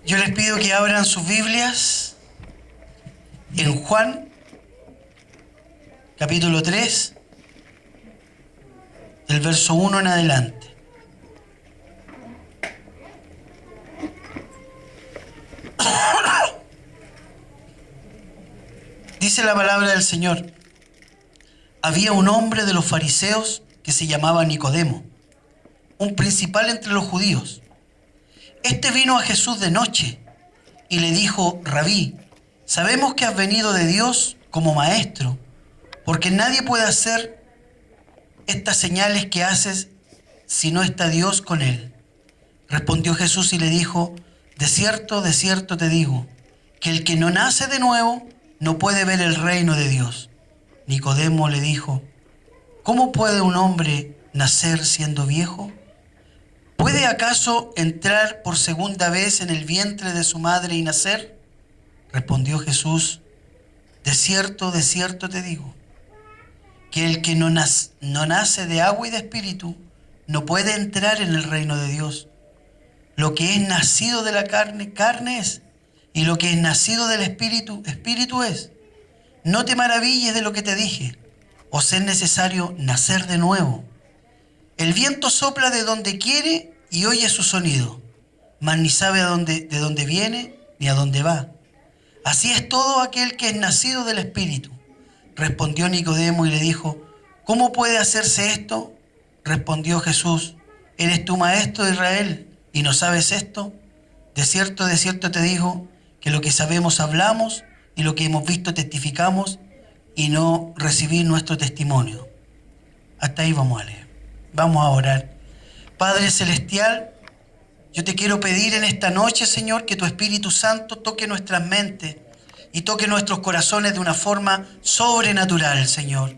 Yo les pido que abran sus Biblias en Juan, capítulo 3, del verso 1 en adelante. Dice la palabra del Señor: había un hombre de los fariseos que se llamaba Nicodemo, un principal entre los judíos. Este vino a Jesús de noche y le dijo: Rabí, sabemos que has venido de Dios como maestro, porque nadie puede hacer estas señales que haces si no está Dios con él. Respondió Jesús y le dijo: de cierto te digo, que el que no nace de nuevo no puede ver el reino de Dios. Nicodemo le dijo: ¿cómo puede un hombre nacer siendo viejo? ¿Puede acaso entrar por segunda vez en el vientre de su madre y nacer? Respondió Jesús: de cierto te digo, que el que no nace de agua y de espíritu no puede entrar en el reino de Dios. Lo que es nacido de la carne, carne es, y lo que es nacido del espíritu, espíritu es. No te maravilles de lo que te dije, os es necesario nacer de nuevo. El viento sopla de donde quiere y oye su sonido, mas ni sabe de dónde viene ni a dónde va. Así es todo aquel que es nacido del Espíritu. Respondió Nicodemo y le dijo: ¿cómo puede hacerse esto? Respondió Jesús: ¿eres tú maestro de Israel y no sabes esto? De cierto te digo, que lo que sabemos hablamos y lo que hemos visto testificamos, y no recibir nuestro testimonio. Hasta ahí vamos a leer. Vamos a orar. Padre Celestial, yo te quiero pedir en esta noche, Señor, que tu Espíritu Santo toque nuestras mentes y toque nuestros corazones de una forma sobrenatural, Señor.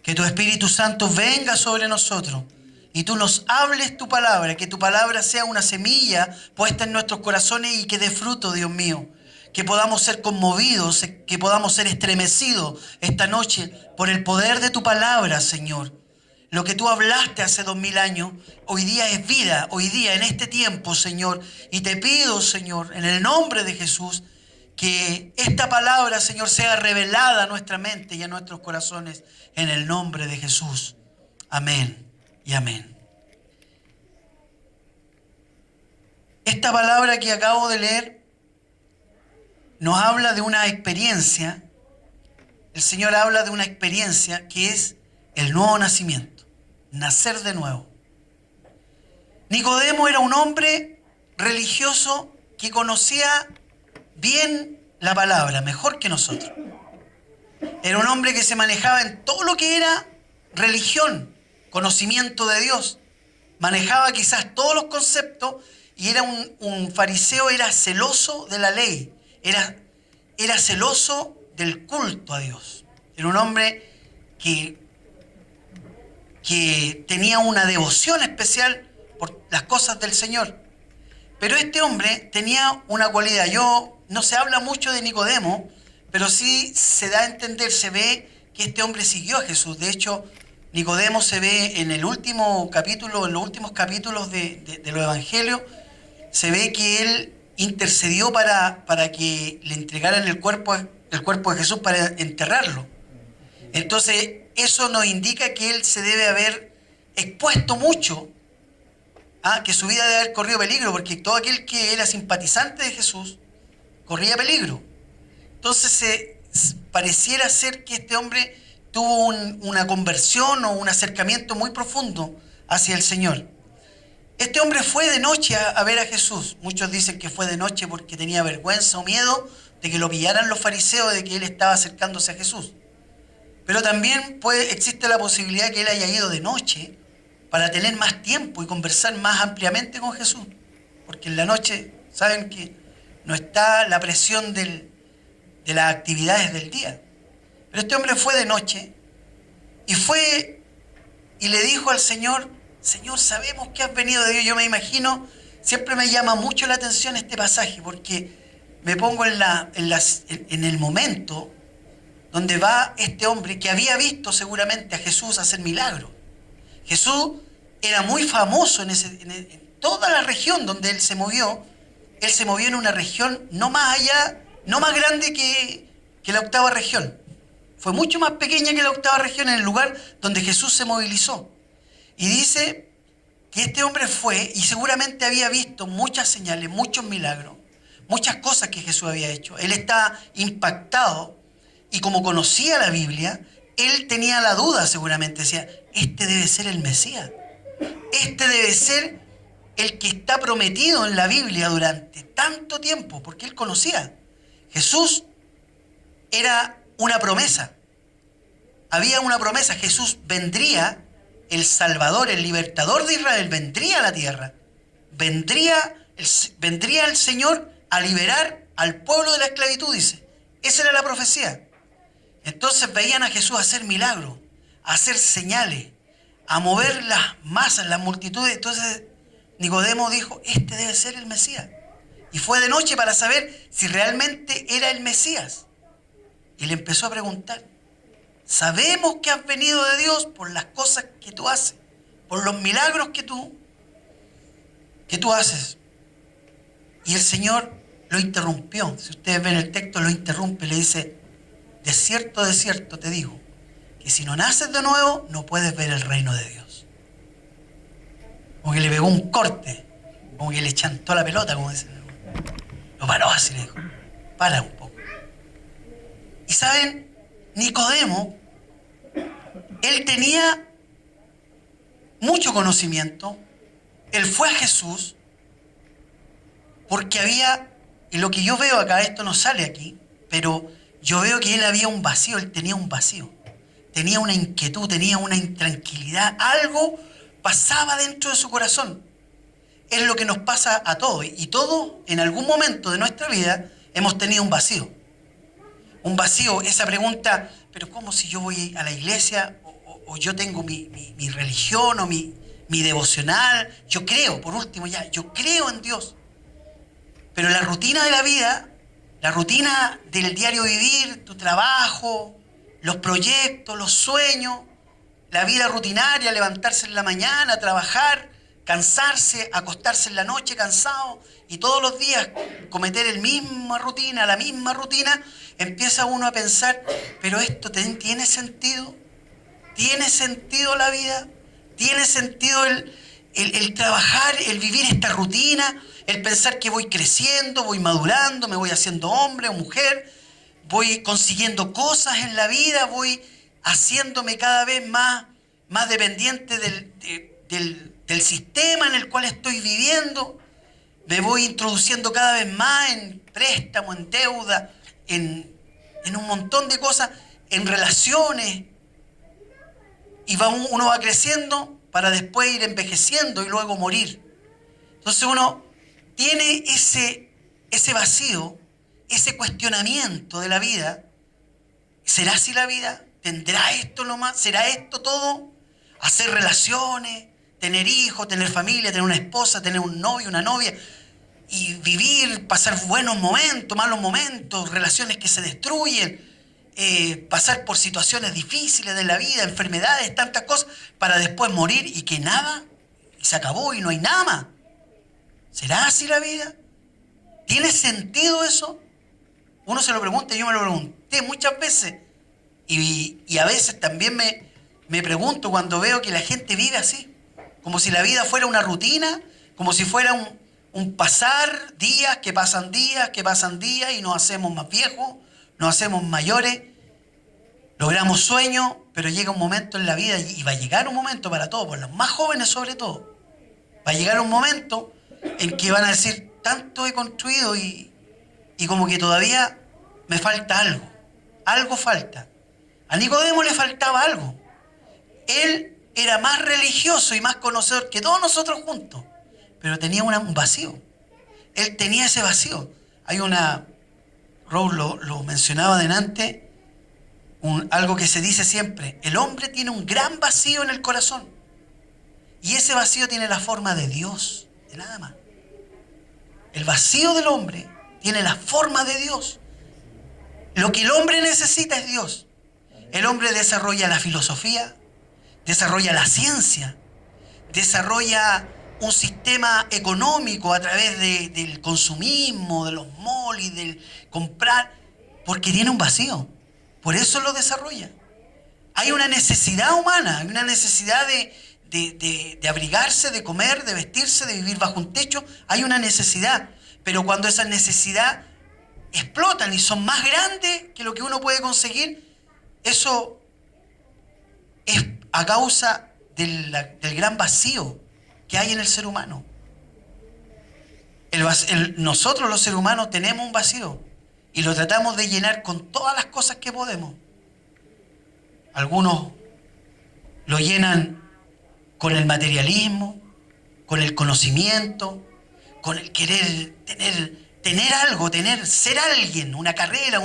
Que tu Espíritu Santo venga sobre nosotros y tú nos hables tu palabra, que tu palabra sea una semilla puesta en nuestros corazones y que dé fruto, Dios mío. Que podamos ser conmovidos, que podamos ser estremecidos esta noche por el poder de tu palabra, Señor. Lo que tú hablaste hace 2000 años, hoy día es vida, hoy día en este tiempo, Señor. Y te pido, Señor, en el nombre de Jesús, que esta palabra, Señor, sea revelada a nuestra mente y a nuestros corazones, en el nombre de Jesús. Amén y amén. Esta palabra que acabo de leer nos habla de una experiencia. El Señor habla de una experiencia que es el nuevo nacimiento, nacer de nuevo. Nicodemo era un hombre religioso que conocía bien la palabra, mejor que nosotros. Era un hombre que se manejaba en todo lo que era religión, conocimiento de Dios. Manejaba quizás todos los conceptos y era un fariseo, era celoso de la ley. Era celoso del culto a Dios. Era un hombre que tenía una devoción especial por las cosas del Señor. Pero este hombre tenía una cualidad. No se habla mucho de Nicodemo, pero sí se da a entender, se ve que este hombre siguió a Jesús. De hecho, Nicodemo se ve en el último capítulo, en los últimos capítulos de los evangelios, se ve que él intercedió para que le entregaran el cuerpo de Jesús para enterrarlo. Entonces, eso nos indica que él se debe haber expuesto mucho, que su vida debe haber corrido peligro, porque todo aquel que era simpatizante de Jesús corría peligro. Entonces, pareciera ser que este hombre tuvo una conversión o un acercamiento muy profundo hacia el Señor. Este hombre fue de noche a ver a Jesús. Muchos dicen que fue de noche porque tenía vergüenza o miedo de que lo pillaran los fariseos de que él estaba acercándose a Jesús. Pero también existe la posibilidad que él haya ido de noche para tener más tiempo y conversar más ampliamente con Jesús. Porque en la noche, saben que no está la presión de las actividades del día. Pero este hombre fue de noche y le dijo al Señor: Señor, sabemos que has venido de Dios. Yo me imagino, siempre me llama mucho la atención este pasaje, porque me pongo en el momento donde va este hombre que había visto seguramente a Jesús hacer milagros. Jesús era muy famoso en toda la región donde él se movió, Él se movió en una región no más allá, no más grande que la octava región. Fue mucho más pequeña que la octava región en el lugar donde Jesús se movilizó. Y dice que este hombre fue y seguramente había visto muchas señales, muchos milagros, muchas cosas que Jesús había hecho. Él estaba impactado y como conocía la Biblia, él tenía la duda seguramente. Decía, este debe ser el Mesías. Este debe ser el que está prometido en la Biblia durante tanto tiempo, porque él conocía. Jesús era una promesa. Había una promesa. Jesús vendría, el Salvador, el libertador de Israel, vendría a la tierra. Vendría el Señor a liberar al pueblo de la esclavitud, dice. Esa era la profecía. Entonces veían a Jesús hacer milagros, a hacer señales, a mover las masas, las multitudes. Entonces Nicodemo dijo, este debe ser el Mesías. Y fue de noche para saber si realmente era el Mesías. Y le empezó a preguntar, sabemos que has venido de Dios por las cosas que tú haces, por los milagros que tú haces. Y el Señor lo interrumpió. Si ustedes ven el texto, lo interrumpe y le dice, de cierto te digo, que si no naces de nuevo, no puedes ver el reino de Dios. Como que le pegó un corte, como que le chantó la pelota, como dicen. Lo paró así, le dijo, para un poco. Y saben, Nicodemo, él tenía mucho conocimiento, él fue a Jesús, porque había, y lo que yo veo acá, esto no sale aquí, pero yo veo que él había un vacío, él tenía un vacío, tenía una inquietud, tenía una intranquilidad, algo pasaba dentro de su corazón. Es lo que nos pasa a todos, y todos en algún momento de nuestra vida hemos tenido un vacío. Un vacío, esa pregunta, pero ¿cómo si yo voy a la iglesia o yo tengo mi religión o mi devocional? Yo creo, por último ya, yo creo en Dios. Pero la rutina de la vida, la rutina del diario vivir, tu trabajo, los proyectos, los sueños, la vida rutinaria, levantarse en la mañana, trabajar, cansarse, acostarse en la noche cansado y todos los días cometer la misma rutina, empieza uno a pensar, pero esto tiene sentido, tiene sentido la vida, tiene sentido el trabajar, el vivir esta rutina, el pensar que voy creciendo, voy madurando, me voy haciendo hombre o mujer, voy consiguiendo cosas en la vida, voy haciéndome cada vez más dependiente del sistema en el cual estoy viviendo, me voy introduciendo cada vez más en préstamo, en deuda, en un montón de cosas, en relaciones, y uno va creciendo para después ir envejeciendo y luego morir. Entonces uno tiene ese vacío, ese cuestionamiento de la vida. ¿Será así la vida? ¿Tendrá esto nomás? ¿Será esto todo? Hacer relaciones, tener hijos, tener familia, tener una esposa, tener un novio, una novia, y vivir, pasar buenos momentos, malos momentos, relaciones que se destruyen, pasar por situaciones difíciles de la vida, enfermedades, tantas cosas, para después morir y que nada, y se acabó y no hay nada más. ¿Será así la vida? ¿Tiene sentido eso? Uno se lo pregunta, yo me lo pregunté muchas veces, y a veces también me pregunto cuando veo que la gente vive así, como si la vida fuera una rutina, como si fuera un pasar días, que pasan días y nos hacemos más viejos, nos hacemos mayores, logramos sueños, pero llega un momento en la vida, y va a llegar un momento para todos, por los más jóvenes sobre todo, va a llegar un momento en que van a decir, tanto he construido y como que todavía me falta algo falta. A Nicodemo le faltaba algo. Él era más religioso y más conocedor que todos nosotros juntos, pero tenía un vacío. Él tenía ese vacío. Hay Raúl lo mencionaba delante, algo que se dice siempre, el hombre tiene un gran vacío en el corazón, y ese vacío tiene la forma de Dios, de nada más. El vacío del hombre tiene la forma de Dios. Lo que el hombre necesita es Dios. El hombre desarrolla la filosofía, desarrolla la ciencia, desarrolla un sistema económico a través del consumismo, de los malls y del comprar, porque tiene un vacío. Por eso lo desarrolla. Hay una necesidad humana, hay una necesidad de abrigarse, de comer, de vestirse, de vivir bajo un techo. Hay una necesidad. Pero cuando esas necesidades explotan y son más grandes que lo que uno puede conseguir, eso es a causa del gran vacío que hay en el ser humano. Nosotros los seres humanos tenemos un vacío y lo tratamos de llenar con todas las cosas que podemos. Algunos lo llenan con el materialismo, con el conocimiento, con el querer tener algo, ser alguien, una carrera,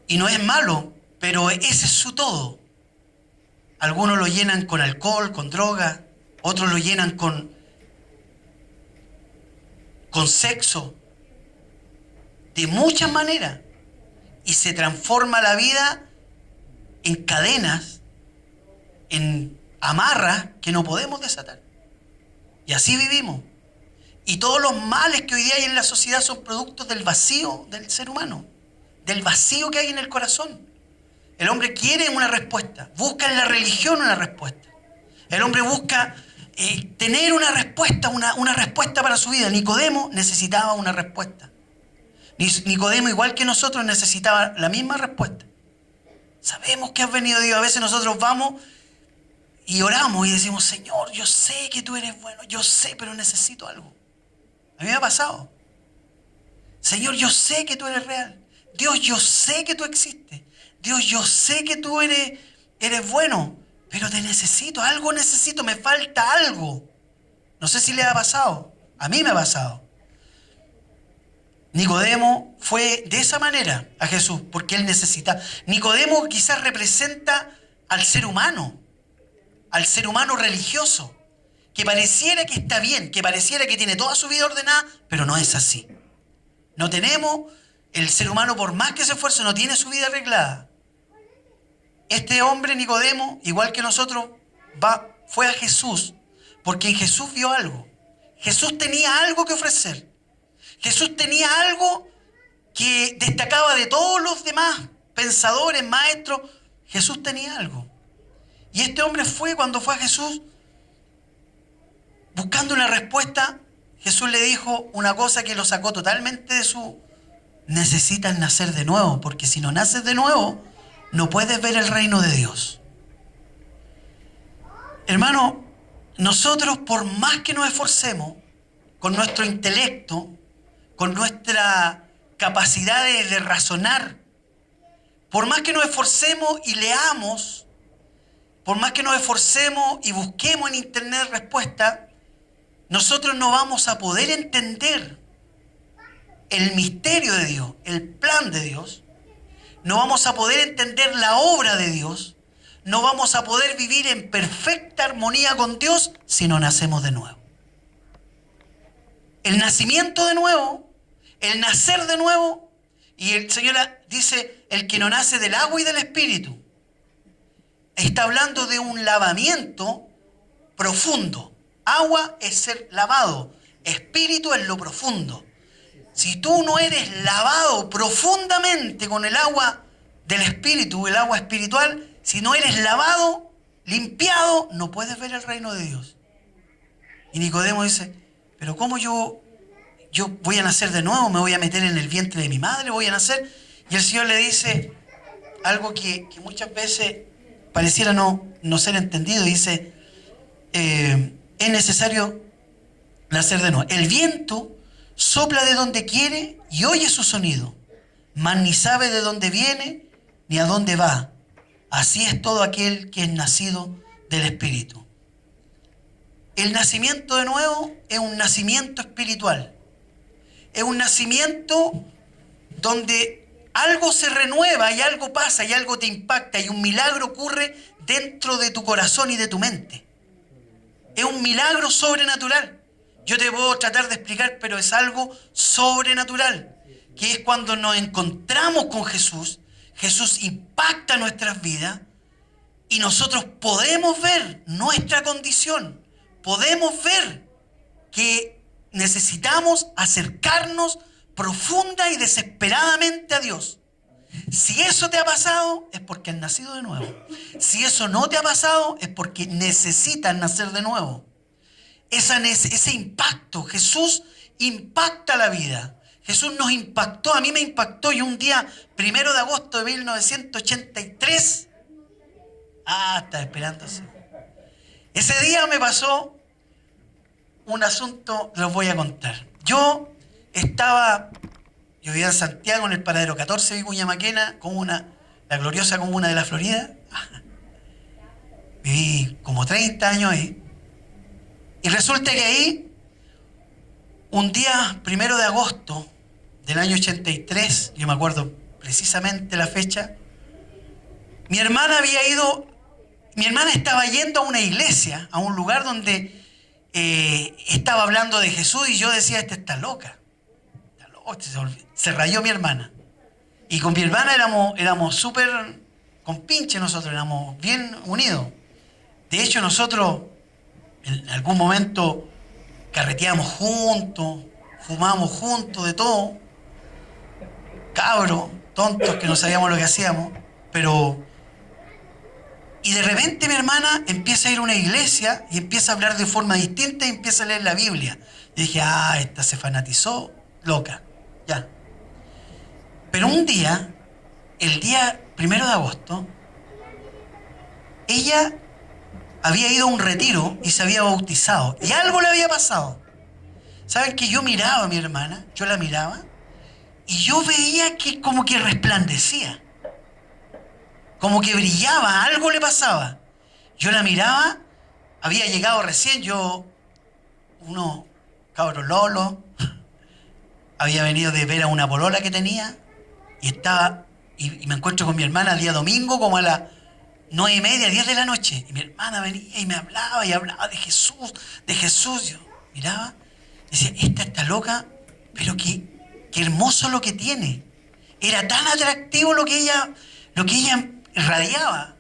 y no es malo, pero ese es su todo. Algunos lo llenan con alcohol, con droga, otros lo llenan con sexo, de muchas maneras, y se transforma la vida en cadenas, en amarras que no podemos desatar. Y así vivimos. Y todos los males que hoy día hay en la sociedad son productos del vacío del ser humano, del vacío que hay en el corazón. El hombre quiere una respuesta, busca en la religión una respuesta. El hombre busca tener una respuesta para su vida. Nicodemo necesitaba una respuesta. Nicodemo, igual que nosotros, necesitaba la misma respuesta. Sabemos que has venido Dios. A veces nosotros vamos y oramos y decimos, Señor, yo sé que tú eres bueno, yo sé, pero necesito algo. A mí me ha pasado. Señor, yo sé que tú eres real. Dios, yo sé que tú existes. Dios, yo sé que tú eres bueno, pero te necesito, algo necesito, me falta algo. No sé si le ha pasado. A mí me ha pasado. Nicodemo fue de esa manera a Jesús, porque él necesita. Nicodemo quizás representa al ser humano religioso, que pareciera que está bien, que pareciera que tiene toda su vida ordenada, pero no es así. No tenemos, el ser humano por más que se esfuerce, no tiene su vida arreglada. Este hombre, Nicodemo, igual que nosotros, fue a Jesús, porque en Jesús vio algo. Jesús tenía algo que ofrecer. Jesús tenía algo que destacaba de todos los demás pensadores, maestros. Jesús tenía algo. Y este hombre cuando fue a Jesús, buscando una respuesta. Jesús le dijo una cosa que lo sacó totalmente de su... Necesitas nacer de nuevo, porque si no naces de nuevo, no puedes ver el reino de Dios. Hermano, nosotros por más que nos esforcemos, con nuestro intelecto, con nuestra capacidad de razonar, por más que nos esforcemos y leamos, por más que nos esforcemos y busquemos en internet respuestas, nosotros no vamos a poder entender el misterio de Dios, el plan de Dios. No vamos a poder entender la obra de Dios. No vamos a poder vivir en perfecta armonía con Dios si no nacemos de nuevo. El nacimiento de nuevo, el nacer de nuevo, y el Señor dice, el que no nace del agua y del Espíritu. Está hablando de un lavamiento profundo. Agua es ser lavado, Espíritu es lo profundo. Si tú no eres lavado profundamente con el agua del Espíritu, el agua espiritual, si no eres lavado, limpiado, no puedes ver el reino de Dios. Y Nicodemo dice, pero ¿cómo yo voy a nacer de nuevo? ¿Me voy a meter en el vientre de mi madre? ¿Voy a nacer? Y el Señor le dice algo que muchas veces pareciera no ser entendido. Dice, es necesario nacer de nuevo. El viento sopla de donde quiere y oye su sonido, mas ni sabe de dónde viene ni a dónde va. Así es todo aquel que es nacido del Espíritu. El nacimiento de nuevo es un nacimiento espiritual. Es un nacimiento donde algo se renueva y algo pasa y algo te impacta y un milagro ocurre dentro de tu corazón y de tu mente. Es un milagro sobrenatural. Yo te puedo tratar de explicar, pero es algo sobrenatural, que es cuando nos encontramos con Jesús. Jesús impacta nuestras vidas y nosotros podemos ver nuestra condición, podemos ver que necesitamos acercarnos profunda y desesperadamente a Dios. Si eso te ha pasado, es porque has nacido de nuevo. Si eso no te ha pasado, es porque necesitas nacer de nuevo. Ese impacto, Jesús impacta la vida. Jesús nos impactó, a mí me impactó, y un día, 1 de agosto de 1983, estaba esperando así. Ese día me pasó un asunto, los voy a contar. Yo vivía en Santiago, en el paradero 14 de Vicuña Maquena, la gloriosa comuna de la Florida. Viví como 30 años ahí. Y resulta que ahí, un día 1 de agosto del año 83, yo me acuerdo precisamente la fecha, mi hermana estaba yendo a una iglesia, a un lugar donde estaba hablando de Jesús, y yo decía, esta está loca. Se rayó mi hermana. Y con mi hermana éramos súper compinches nosotros, éramos bien unidos. De hecho, nosotros en algún momento carreteábamos juntos, fumábamos juntos, de todo. Cabros, tontos, que no sabíamos lo que hacíamos. Y de repente mi hermana empieza a ir a una iglesia y empieza a hablar de forma distinta y empieza a leer la Biblia. Y dije, esta se fanatizó, loca. Ya. Pero un día, el día 1 de agosto, ella había ido a un retiro y se había bautizado. Y algo le había pasado. ¿Saben que yo miraba a mi hermana? Yo la miraba y yo veía que como que resplandecía. Como que brillaba, algo le pasaba. Yo la miraba, había llegado recién, unos cabros lolos, había venido de ver a una polola que tenía, y me encuentro con mi hermana el día domingo como a las 9:30, 10 de la noche. Y mi hermana venía y me hablaba de Jesús, de Jesús. Yo miraba y decía, esta está loca, pero qué hermoso lo que tiene. Era tan atractivo lo que ella irradiaba.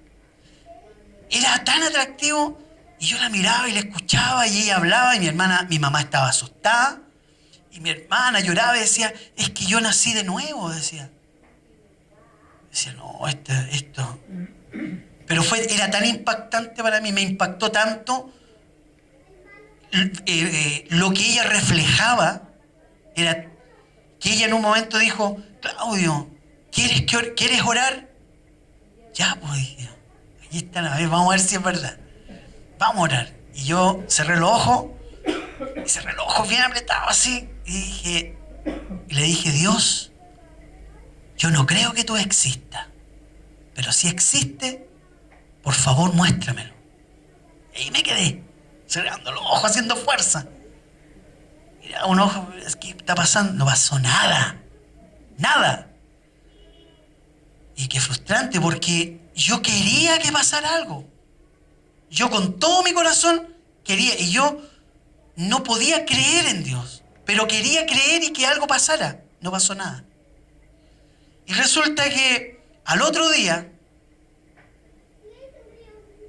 Era tan atractivo, y yo la miraba y la escuchaba y ella hablaba, y mi mamá estaba asustada, y mi hermana lloraba y decía, es que yo nací de nuevo, decía. Decía, no, esto. Pero era tan impactante para mí, me impactó tanto lo que ella reflejaba, era que ella en un momento dijo, Claudio, ¿quieres orar? Ya, pues, dije, aquí están, a ver, vamos a ver si es verdad. Vamos a orar. Y yo cerré los ojos bien apretados así, y le dije, Dios, yo no creo que tú existas, pero si existe, por favor, muéstramelo. Y ahí me quedé, cerrando los ojos, haciendo fuerza. Mira, un ojo, ¿qué está pasando? No pasó nada. Nada. Y qué frustrante, porque yo quería que pasara algo. Yo con todo mi corazón quería, y yo no podía creer en Dios, pero quería creer y que algo pasara. No pasó nada. Y resulta que al otro día,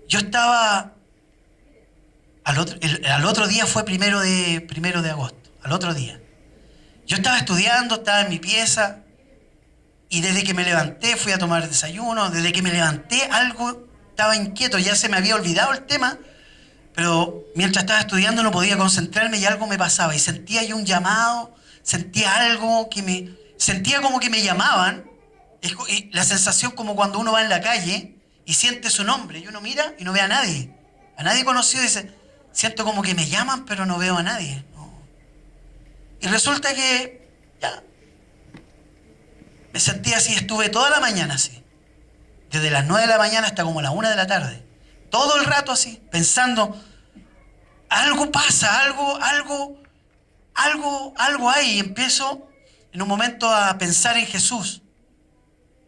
yo estaba, al otro día fue 1 de agosto, al otro día. Yo estaba estudiando, estaba en mi pieza, y desde que me levanté fui a tomar desayuno, desde que me levanté algo estaba inquieto, ya se me había olvidado el tema, pero mientras estaba estudiando no podía concentrarme y algo me pasaba, y sentía yo un llamado, sentía algo sentía como que me llamaban, y la sensación como cuando uno va en la calle y siente su nombre, y uno mira y no ve a nadie conocido, y dice, siento como que me llaman pero no veo a nadie, ¿no? Y resulta que ya me sentí así, estuve toda la mañana así, desde las 9 de la mañana hasta como las 1 de la tarde, todo el rato así, pensando, algo pasa, algo hay, y empiezo en un momento a pensar en Jesús.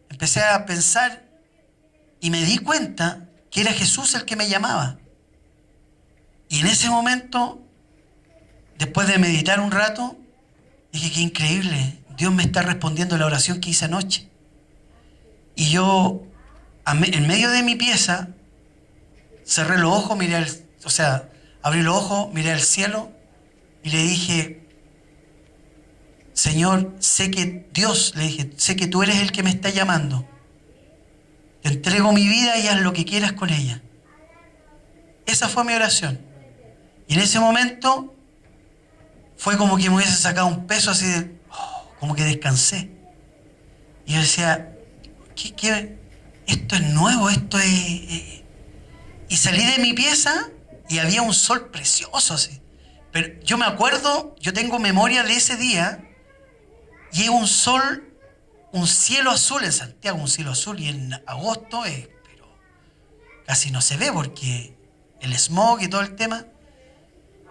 Empecé a pensar y me di cuenta que era Jesús el que me llamaba. Y en ese momento, después de meditar un rato, dije, qué increíble, Dios me está respondiendo la oración que hice anoche. Y yo, en medio de mi pieza, cerré los ojos, abrí los ojos, miré al cielo y le dije, Señor, sé que Dios, le dije, sé que tú eres el que me está llamando. Te entrego mi vida y haz lo que quieras con ella. Esa fue mi oración. Y en ese momento fue como que me hubiese sacado un peso así de, como que descansé. Y yo decía, ¿qué? Esto es nuevo, esto es... Y salí de mi pieza y había un sol precioso así. Pero yo me acuerdo, yo tengo memoria de ese día y es un sol, un cielo azul en Santiago, un cielo azul, y en agosto pero casi no se ve porque el smog y todo el tema.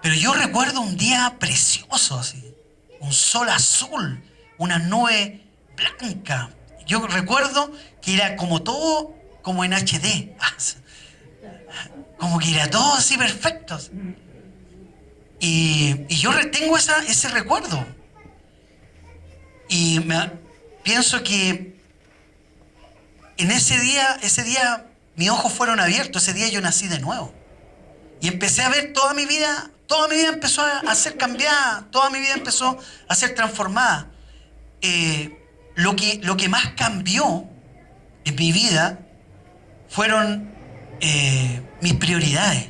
Pero yo recuerdo un día precioso así, un sol azul, una nube blanca. Yo recuerdo que era como todo como en HD, como que era todo así perfecto. Y yo tengo ese recuerdo. Y pienso que en ese día mis ojos fueron abiertos, ese día yo nací de nuevo. Y empecé a ver toda mi vida empezó a ser cambiada, toda mi vida empezó a ser transformada. Lo que más cambió en mi vida fueron mis prioridades.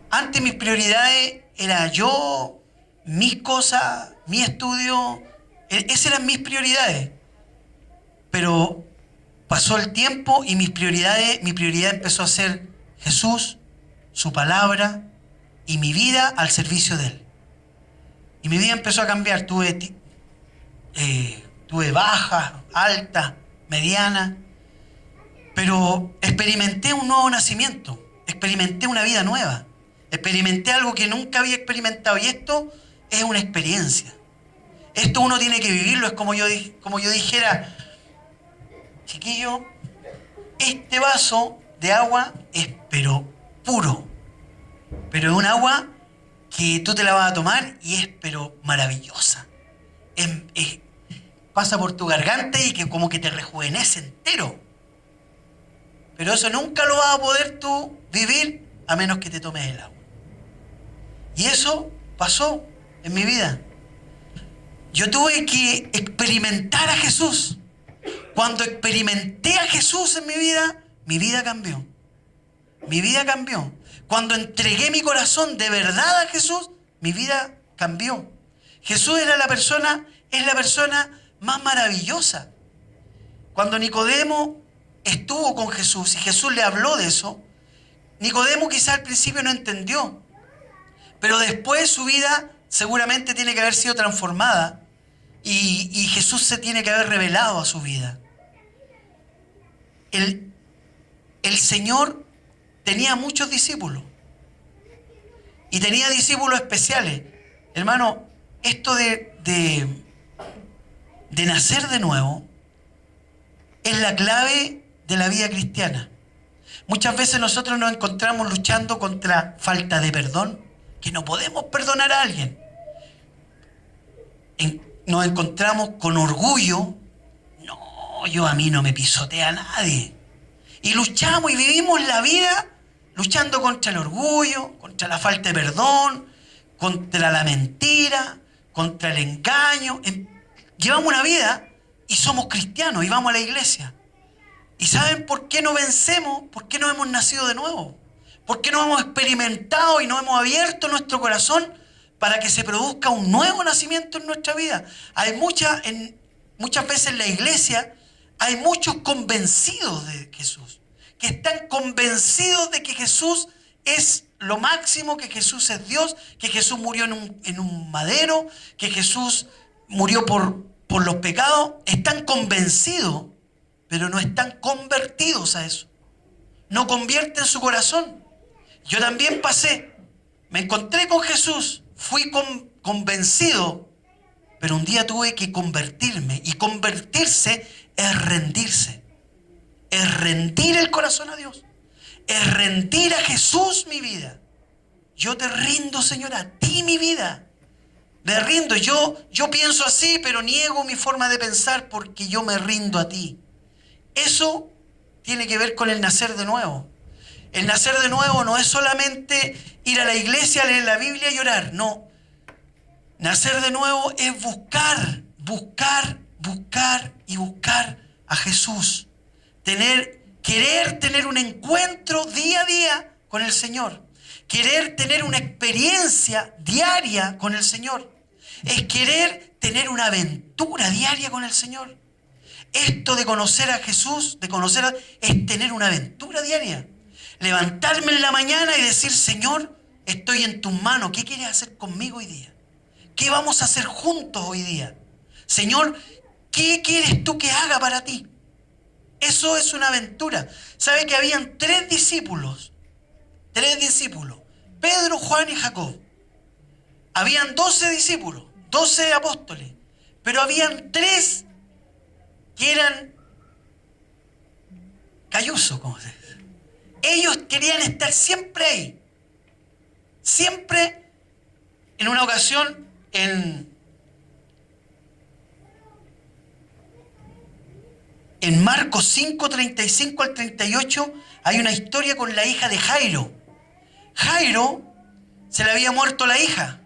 Antes mis prioridades era yo, mis cosas, mi estudio, esas eran mis prioridades. Pero pasó el tiempo y mi prioridad empezó a ser Jesús, su palabra y mi vida al servicio de Él. Y mi vida empezó a cambiar. Tuve bajas, altas, medianas, pero experimenté un nuevo nacimiento, experimenté una vida nueva, experimenté algo que nunca había experimentado, y esto es una experiencia. Esto uno tiene que vivirlo. Es como yo dijera, chiquillo, este vaso de agua es pero puro, pero es un agua que tú te la vas a tomar y es pero maravillosa. Pasa por tu garganta y que como que te rejuvenece entero. Pero eso nunca lo vas a poder tú vivir a menos que te tomes el agua. Y eso pasó en mi vida. Yo tuve que experimentar a Jesús. Cuando experimenté a Jesús en mi vida cambió. Mi vida cambió. Cuando entregué mi corazón de verdad a Jesús, mi vida cambió. Jesús es la persona más maravillosa. Cuando Nicodemo estuvo con Jesús y Jesús le habló de eso, Nicodemo quizá al principio no entendió, pero después su vida seguramente tiene que haber sido transformada y Jesús se tiene que haber revelado a su vida. El Señor tenía muchos discípulos y tenía discípulos especiales. Hermano, esto de nacer de nuevo es la clave de la vida cristiana. Muchas veces nosotros nos encontramos luchando contra falta de perdón, que no podemos perdonar a alguien. Nos encontramos con orgullo. No, a mí no me pisotea nadie. Y luchamos y vivimos la vida luchando contra el orgullo, contra la falta de perdón, contra la mentira, contra el engaño. Llevamos una vida y somos cristianos y vamos a la iglesia. ¿Y saben por qué no vencemos? ¿Por qué no hemos nacido de nuevo? ¿Por qué no hemos experimentado y no hemos abierto nuestro corazón para que se produzca un nuevo nacimiento en nuestra vida? Muchas veces en la iglesia hay muchos convencidos de Jesús, que están convencidos de que Jesús es lo máximo, que Jesús es Dios, que Jesús murió en un madero, que Jesús murió por los pecados. Están convencidos, pero no están convertidos a eso. No convierten su corazón. Yo también me encontré con Jesús, fui convencido, pero un día tuve que convertirme, y convertirse es rendirse, es rendir el corazón a Dios, es rendir a Jesús mi vida. Yo te rindo, Señor, a ti mi vida. Me rindo. Yo pienso así, pero niego mi forma de pensar porque yo me rindo a ti. Eso tiene que ver con el nacer de nuevo. El nacer de nuevo no es solamente ir a la iglesia, leer la Biblia y orar. No. Nacer de nuevo es buscar y buscar a Jesús. Querer tener un encuentro día a día con el Señor. Querer tener una experiencia diaria con el Señor. Es querer tener una aventura diaria con el Señor. Esto de conocer a Jesús, es tener una aventura diaria. Levantarme en la mañana y decir, Señor, estoy en tus manos. ¿Qué quieres hacer conmigo hoy día? ¿Qué vamos a hacer juntos hoy día? Señor, ¿qué quieres tú que haga para ti? Eso es una aventura. ¿Sabe que habían tres discípulos? Pedro, Juan y Jacob. Habían 12 discípulos, 12 apóstoles. Pero habían tres que eran cayusos, como se dice. Ellos querían estar siempre ahí. Siempre. En una ocasión, en Marcos 5, 35 al 38, hay una historia con la hija de Jairo. Jairo se le había muerto la hija.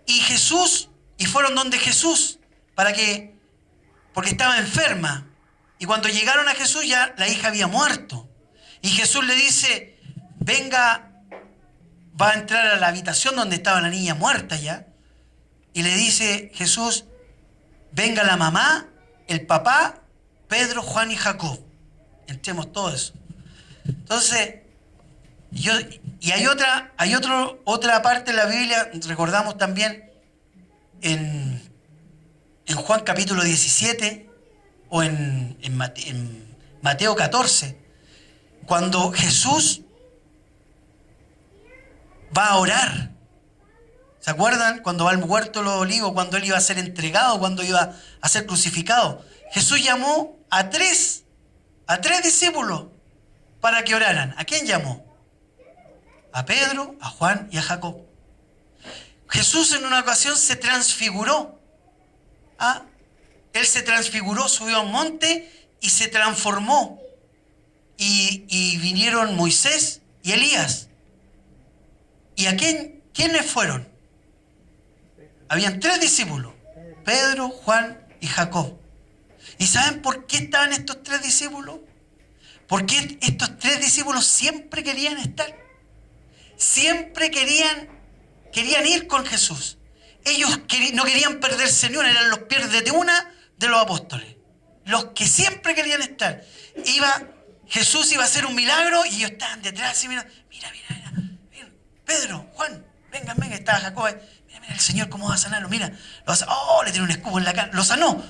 Y fueron donde Jesús, porque estaba enferma. Y cuando llegaron a Jesús ya la hija había muerto. Y Jesús le dice, venga, va a entrar a la habitación donde estaba la niña muerta ya. Y le dice Jesús, venga la mamá, el papá, Pedro, Juan y Jacob. Entremos todo eso. Entonces, hay otra parte de la Biblia, recordamos también en Juan capítulo 17 o en Mateo 14, cuando Jesús va a orar. ¿Se acuerdan? Cuando va al huerto de los olivos, cuando él iba a ser entregado, cuando iba a ser crucificado. Jesús llamó a tres discípulos para que oraran. ¿A quién llamó? A Pedro, a Juan y a Jacob. Jesús en una ocasión se transfiguró. Él se transfiguró, subió a un monte y se transformó. Y vinieron Moisés y Elías. ¿Y a quiénes fueron? Habían tres discípulos, Pedro, Juan y Jacob. ¿Y saben por qué estaban estos tres discípulos? Porque estos tres discípulos siempre querían estar. Siempre querían ir con Jesús. Ellos no querían perderse ni una, eran los piérdete una de los apóstoles. Los que siempre querían estar. Jesús iba a hacer un milagro y ellos estaban detrás y mira, Pedro, Juan, vengan, estaba Jacob. Mira, el Señor cómo va a sanarlo, mira. Le tiene un escupo en la cara. Lo sanó.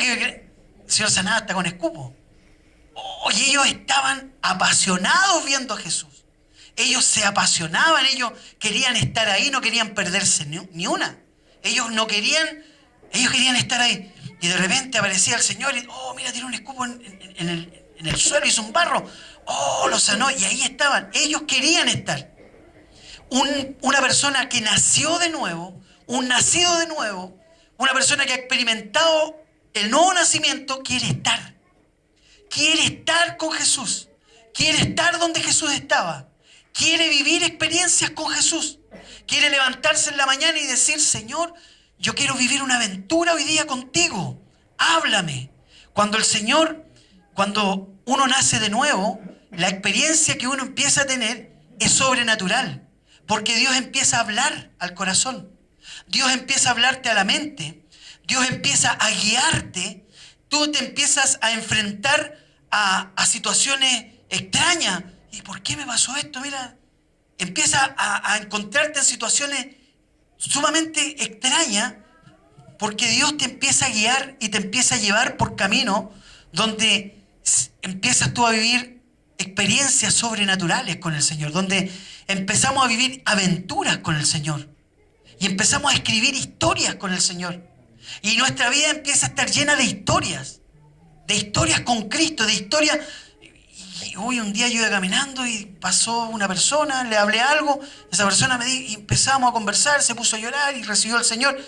El Señor sanaba hasta con escupo. Y ellos estaban apasionados viendo a Jesús. Ellos se apasionaban, ellos querían estar ahí, no querían perderse ni una. Ellos querían estar ahí. Y de repente aparecía el Señor y, mira, tiene un escupo en el suelo, hizo un barro. Lo sanó. Y ahí estaban. Ellos querían estar. Una persona que nació de nuevo, un nacido de nuevo, una persona que ha experimentado el nuevo nacimiento, quiere estar. Quiere estar con Jesús. Quiere estar donde Jesús estaba. Quiere vivir experiencias con Jesús. Quiere levantarse en la mañana y decir, Señor, yo quiero vivir una aventura hoy día contigo. Háblame. Cuando uno nace de nuevo, la experiencia que uno empieza a tener es sobrenatural. Porque Dios empieza a hablar al corazón. Dios empieza a hablarte a la mente. Dios empieza a guiarte. Tú te empiezas a enfrentar a situaciones extrañas. ¿Y por qué me pasó esto? Mira, empiezas a encontrarte en situaciones sumamente extrañas porque Dios te empieza a guiar y te empieza a llevar por camino donde empiezas tú a vivir experiencias sobrenaturales con el Señor, donde empezamos a vivir aventuras con el Señor y empezamos a escribir historias con el Señor. Y nuestra vida empieza a estar llena de historias con Cristo, de historias. Y hoy un día yo iba caminando y pasó una persona, le hablé algo, esa persona me dijo, y empezamos a conversar, se puso a llorar y recibió al Señor.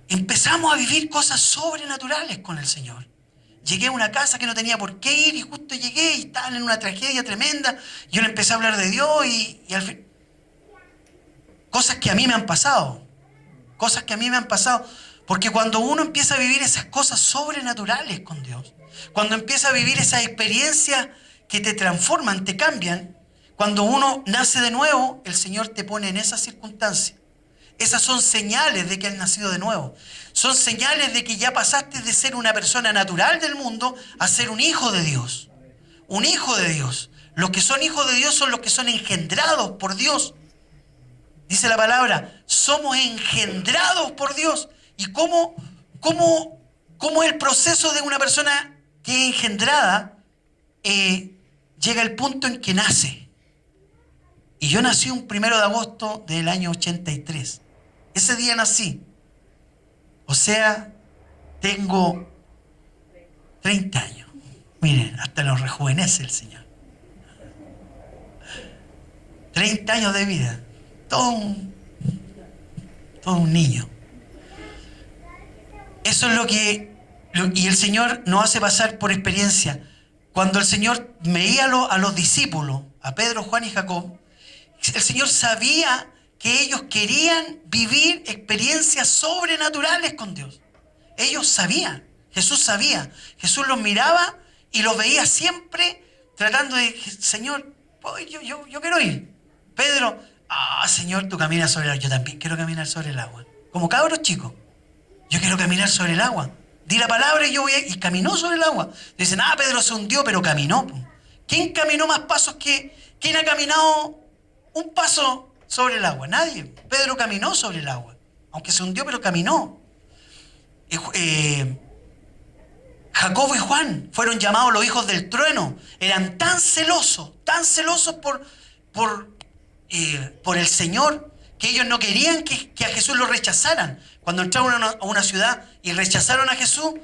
Empezamos a vivir cosas sobrenaturales con el Señor. llegué a una casa que no tenía por qué ir y justo llegué y estaban en una tragedia tremenda. Yo le empecé a hablar de Dios y al fin... Cosas que a mí me han pasado. Cosas que a mí me han pasado. Porque cuando uno empieza a vivir esas cosas sobrenaturales con Dios, cuando empieza a vivir esas experiencias que te transforman, te cambian, cuando uno nace de nuevo, el Señor te pone en esas circunstancias. Esas son señales de que has nacido de nuevo. Son señales de que ya pasaste de ser una persona natural del mundo a ser un hijo de Dios. Un hijo de Dios. Los que son hijos de Dios son los que son engendrados por Dios. Dice la palabra, somos engendrados por Dios. ¿Y cómo es el proceso de una persona que es engendrada? Llega el punto en que nace. Y yo nací un 1 de agosto del año 83. Ese día nací. O sea, tengo 30 años. Miren, hasta nos rejuvenece el Señor. 30 años de vida. Todo un niño. Eso es y el Señor nos hace pasar por experiencia. Cuando el Señor veía a los discípulos, a Pedro, Juan y Jacob, el Señor sabía que ellos querían vivir experiencias sobrenaturales con Dios. Ellos sabían, Jesús sabía. Jesús los miraba y los veía siempre tratando de, Señor, yo quiero ir. Pedro, Señor, tú caminas sobre el agua. Yo también quiero caminar sobre el agua. Como cabros chicos. Yo quiero caminar sobre el agua. Di la palabra y yo voy a... Y caminó sobre el agua. Dicen, Pedro se hundió, pero caminó. ¿Quién caminó más pasos que... ¿Quién ha caminado un paso sobre el agua? Nadie. Pedro caminó sobre el agua. Aunque se hundió, pero caminó. Jacobo y Juan fueron llamados los hijos del trueno. Eran tan celosos por el Señor, que ellos no querían que a Jesús lo rechazaran. Cuando entraron a una ciudad y rechazaron a Jesús,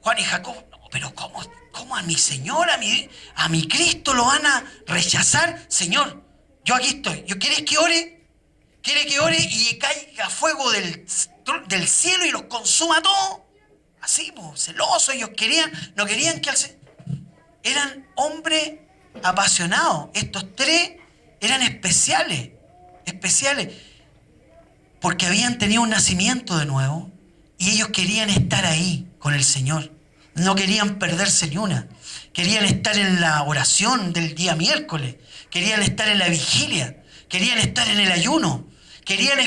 Juan y Jacob, no, pero ¿cómo a mi Señor, a mi Cristo lo van a rechazar? Señor, yo aquí estoy. ¿Quieres que ore? ¿Quiere que ore y caiga fuego del cielo y los consuma todo? Así, celosos, ellos no querían que eran hombres apasionados. Estos tres eran especiales, porque habían tenido un nacimiento de nuevo y ellos querían estar ahí con el Señor. No querían perderse ni una. Querían estar en la oración del día miércoles, querían estar en la vigilia, querían estar en el ayuno, querían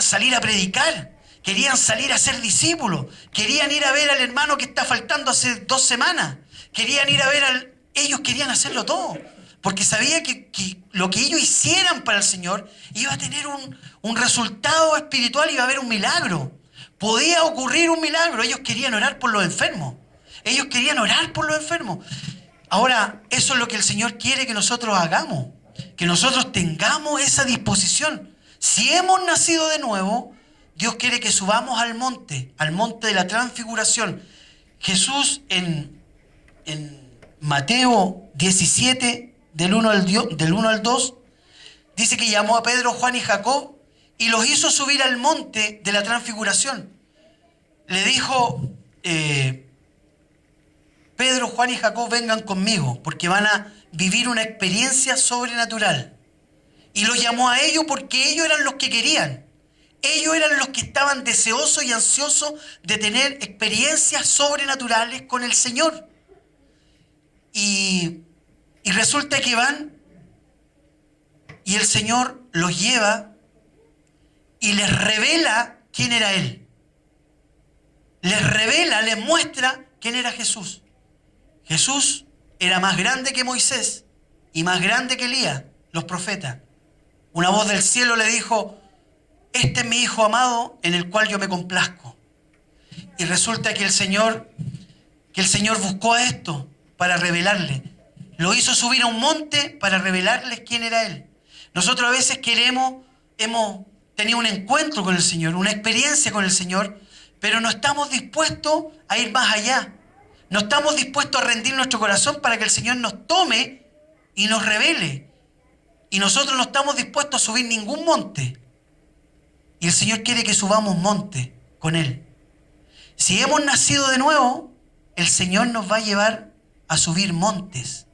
salir a predicar, querían salir a ser discípulos, querían ir a ver al hermano que está faltando hace 2 semanas, querían ir a ver ellos querían hacerlo todo. Porque sabía que lo que ellos hicieran para el Señor iba a tener un resultado espiritual, iba a haber un milagro. Podía ocurrir un milagro. Ellos querían orar por los enfermos. Ahora, eso es lo que el Señor quiere que nosotros hagamos. Que nosotros tengamos esa disposición. Si hemos nacido de nuevo, Dios quiere que subamos al monte de la transfiguración. Jesús en Mateo 17... del 1 al 2, dice que llamó a Pedro, Juan y Jacob y los hizo subir al monte de la transfiguración. Le dijo, Pedro, Juan y Jacob, vengan conmigo, porque van a vivir una experiencia sobrenatural. Y los llamó a ellos porque ellos eran los que querían. Ellos eran los que estaban deseosos y ansiosos de tener experiencias sobrenaturales con el Señor. Y resulta que van y el Señor los lleva y les revela quién era Él. Les muestra quién era Jesús. Jesús era más grande que Moisés y más grande que Elías, los profetas. Una voz del cielo le dijo, este es mi Hijo amado en el cual yo me complazco. Y resulta que el Señor buscó a esto para revelarle. Lo hizo subir a un monte para revelarles quién era Él. Nosotros a veces hemos tenido un encuentro con el Señor, una experiencia con el Señor, pero no estamos dispuestos a ir más allá. No estamos dispuestos a rendir nuestro corazón para que el Señor nos tome y nos revele. Y nosotros no estamos dispuestos a subir ningún monte. Y el Señor quiere que subamos monte con Él. Si hemos nacido de nuevo, el Señor nos va a llevar a subir montes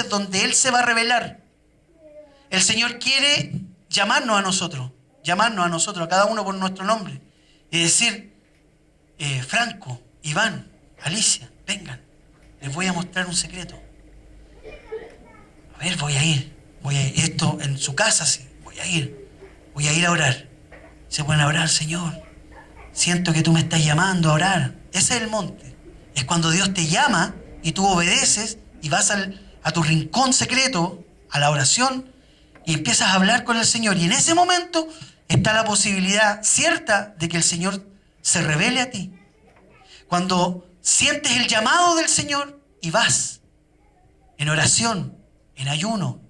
donde Él se va a revelar. El Señor quiere llamarnos a nosotros, a cada uno por nuestro nombre, y decir, Franco, Iván, Alicia, vengan, les voy a mostrar un secreto. A ver, voy a ir, esto en su casa, sí, voy a ir a orar. Se pueden orar, Señor, siento que tú me estás llamando a orar. Ese es el monte. Es cuando Dios te llama y tú obedeces y vas a tu rincón secreto, a la oración, y empiezas a hablar con el Señor. Y en ese momento está la posibilidad cierta de que el Señor se revele a ti. Cuando sientes el llamado del Señor y vas en oración, en ayuno,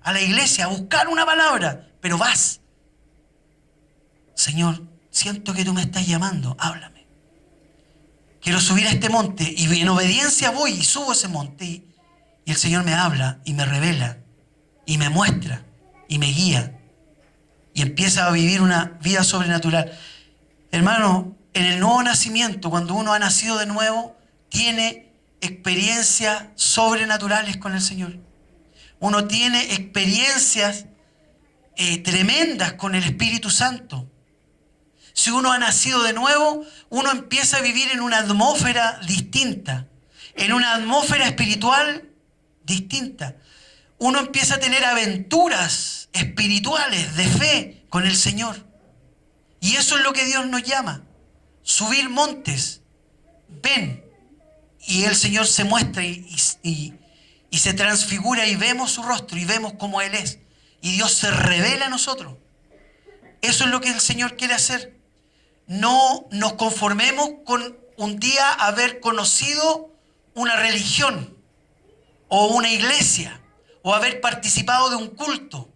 a la iglesia a buscar una palabra, pero vas. Señor, siento que tú me estás llamando, háblame. Quiero subir a este monte, y en obediencia voy y subo ese monte, y el Señor me habla y me revela y me muestra y me guía y empieza a vivir una vida sobrenatural. Hermano, en el nuevo nacimiento, cuando uno ha nacido de nuevo, tiene experiencias sobrenaturales con el Señor. Uno tiene experiencias tremendas con el Espíritu Santo. Si uno ha nacido de nuevo, uno empieza a vivir en una atmósfera distinta, en una atmósfera espiritual distinta. Uno empieza a tener aventuras espirituales de fe con el Señor. Y eso es lo que Dios nos llama. Subir montes. Ven. Y el Señor se muestra y se transfigura y vemos su rostro y vemos cómo Él es. Y Dios se revela a nosotros. Eso es lo que el Señor quiere hacer. No nos conformemos con un día haber conocido una religión o una iglesia o haber participado de un culto.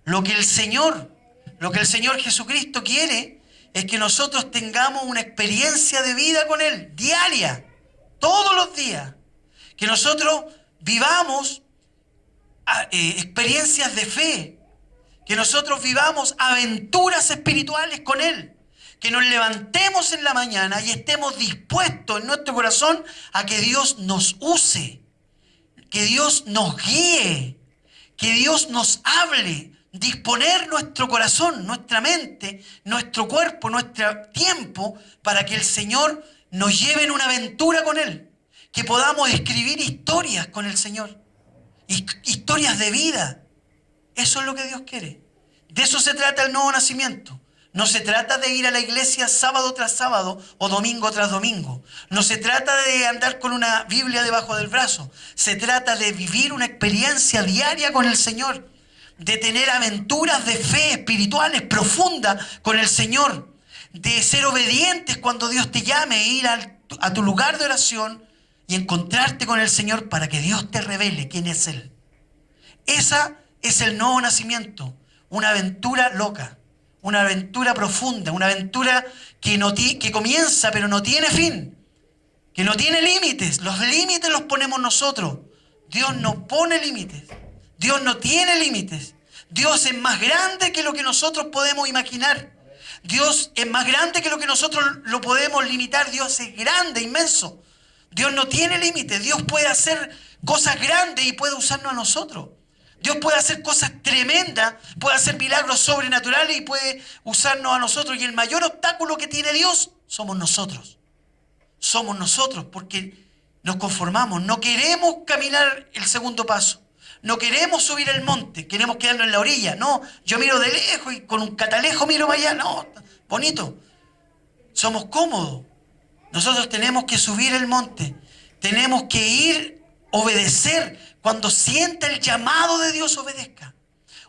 Lo que el Señor Jesucristo quiere es que nosotros tengamos una experiencia de vida con Él, diaria, todos los días. Que nosotros vivamos experiencias de fe, que nosotros vivamos aventuras espirituales con Él. Que nos levantemos en la mañana y estemos dispuestos en nuestro corazón a que Dios nos use, que Dios nos guíe, que Dios nos hable, disponer nuestro corazón, nuestra mente, nuestro cuerpo, nuestro tiempo para que el Señor nos lleve en una aventura con Él, que podamos escribir historias con el Señor, historias de vida. Eso es lo que Dios quiere. De eso se trata el nuevo nacimiento. No se trata de ir a la iglesia sábado tras sábado o domingo tras domingo. No se trata de andar con una Biblia debajo del brazo. Se trata de vivir una experiencia diaria con el Señor. De tener aventuras de fe espirituales profundas con el Señor. De ser obedientes cuando Dios te llame e ir a tu lugar de oración y encontrarte con el Señor para que Dios te revele quién es Él. Esa es el nuevo nacimiento. Una aventura loca. Una aventura profunda, una aventura que comienza pero no tiene fin, que no tiene límites. Los límites los ponemos nosotros. Dios no pone límites. Dios no tiene límites. Dios es más grande que lo que nosotros podemos imaginar. Dios es más grande que lo que nosotros lo podemos limitar. Dios es grande, inmenso. Dios no tiene límites. Dios puede hacer cosas grandes y puede usarnos a nosotros. Dios puede hacer cosas tremendas, puede hacer milagros sobrenaturales y puede usarnos a nosotros. Y el mayor obstáculo que tiene Dios somos nosotros. Somos nosotros porque nos conformamos. No queremos caminar el segundo paso. No queremos subir el monte. Queremos quedarnos en la orilla. No, yo miro de lejos y con un catalejo miro para allá. No, bonito. Somos cómodos. Nosotros tenemos que subir el monte. Tenemos que ir, obedecer. Cuando sienta el llamado de Dios, obedezca.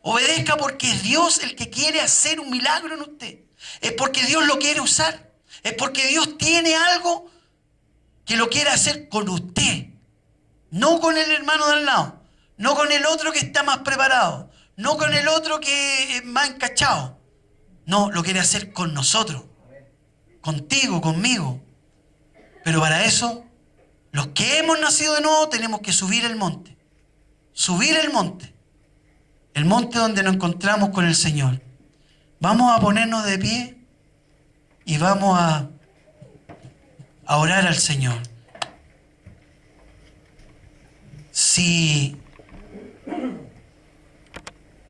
Obedezca porque es Dios el que quiere hacer un milagro en usted. Es porque Dios lo quiere usar. Es porque Dios tiene algo que lo quiere hacer con usted. No con el hermano de al lado. No con el otro que está más preparado. No con el otro que es más encachado. No, lo quiere hacer con nosotros. Contigo, conmigo. Pero para eso, los que hemos nacido de nuevo tenemos que subir el monte. Subir el monte donde nos encontramos con el Señor. Vamos a ponernos de pie y vamos a a orar al Señor. Si